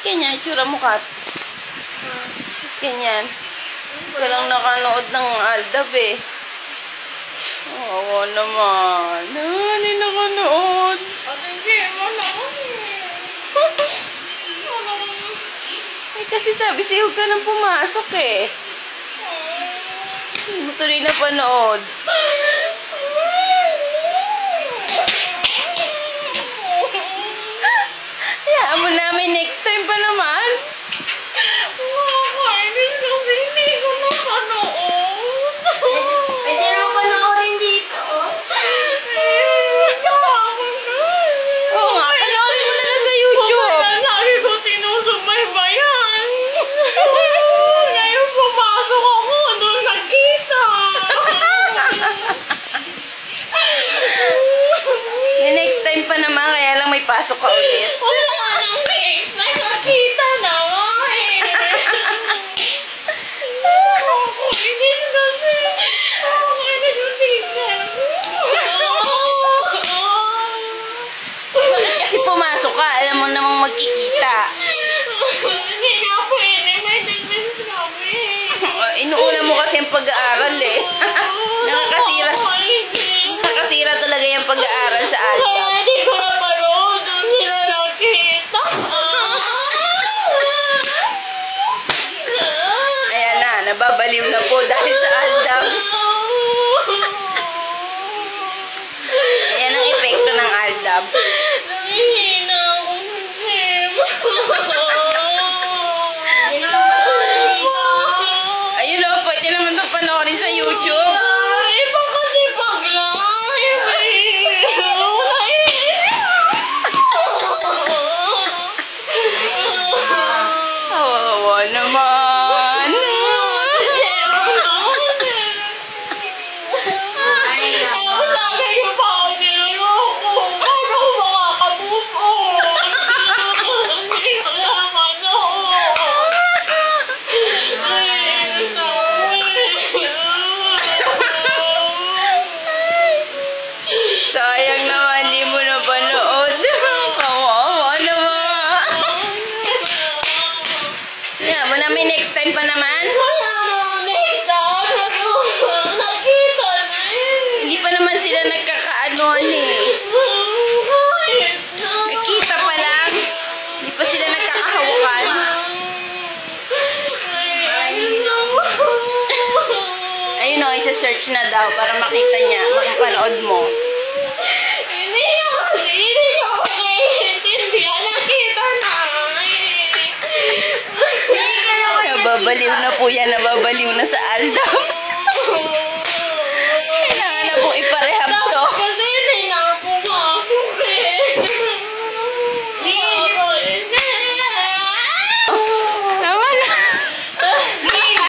Ganyan, itsura mo, Kat. Ganyan. Ka lang nakanood ng Aldab eh. Oo naman. Hindi nakanood. Hindi mo naman Eh, kasi sabi sa'yo, huwag ka nang pumasok eh. Hindi mo tuloy na panood. Hayaan mo namin next time pa naman. Nakakainis kasi hindi ko nakanood. Pwede naman panoorin dito. Oo nga, panoorin mo na lang sa YouTube. Lagi ko sinusubaybayan. Ngayon pumasok ako, doon nakita. Next time pa naman, kaya lang may pasok ka ulit. Wala nang next na nakita na nga eh. Nakakainis kasi. Nakakainis yung tingnan. Bakit kasi pumasok ka? Alam mo namang magkikita. Hindi nga pwede. May tendency kami. Inuuna mo kasi ang pag-aaral eh. Nakakasira talaga yung pag-aaral sa Aldab. Kaya di ko na panood. Doon sila nakita. Ayan na, nababaliw na po dahil sa Aldab. Ayan ang epekto ng Aldab. Nangihina ako ng game. Pwede naman panoorin dito. Ayun o, pwede naman ito panoorin sa YouTube. Iba kasi pag live Oo naman. sabi ko pa ako niloloko. Paano ko makaka-move on? Hindi ko lang Sayang naman, di mo na panood. Kawawa naman. Nga, mo namin next time pa naman. Wala na next time. Nakita na eh. Hindi pa naman sila nagkakaanoan eh. Kahit na. Nakita pa lang. Hindi pa sila nagkakahawakan. Ayun o, isa-search na daw para makita niya, makapanood mo. Hindi ako naiintindihan. Nakita na. Nababaliw na po yan, nababaliw na sa Aldab. Kailangan na po